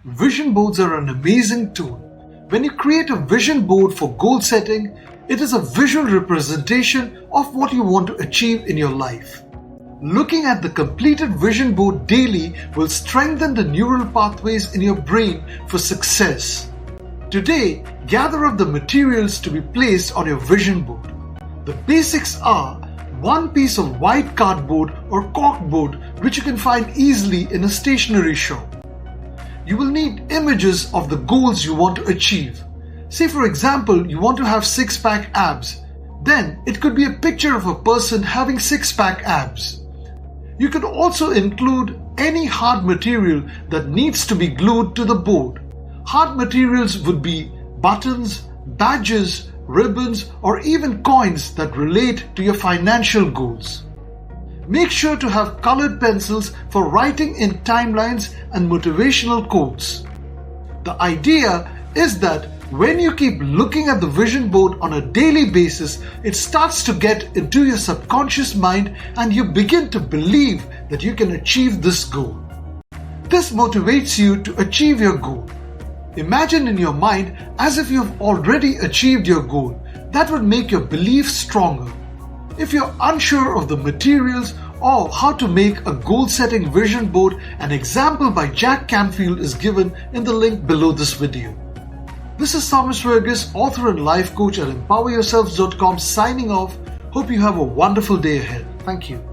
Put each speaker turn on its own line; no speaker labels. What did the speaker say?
vision boards are an amazing tool. When you create a vision board for goal setting, it is a visual representation of what you want to achieve in your life. Looking at the completed vision board daily will strengthen the neural pathways in your brain for success. Today, gather up the materials to be placed on your vision board. The basics are one piece of white cardboard or corkboard which you can find easily in a stationery shop. You will need images of the goals you want to achieve. Say for example, you want to have six-pack abs. Then it could be a picture of a person having six-pack abs. You could also include any hard material that needs to be glued to the board. Hard materials would be buttons, badges, ribbons, or even coins that relate to your financial goals. Make sure to have colored pencils for writing in timelines and motivational quotes. The idea is that when you keep looking at the vision board on a daily basis, it starts to get into your subconscious mind and you begin to believe that you can achieve this goal. This motivates you to achieve your goal. Imagine in your mind as if you've already achieved your goal. That would make your belief stronger. If you're unsure of the materials or how to make a goal-setting vision board, an example by Jack Canfield is given in the link below this video. This is Thomas Fergus, author and life coach at empoweryourselves.com signing off. Hope you have a wonderful day ahead. Thank you.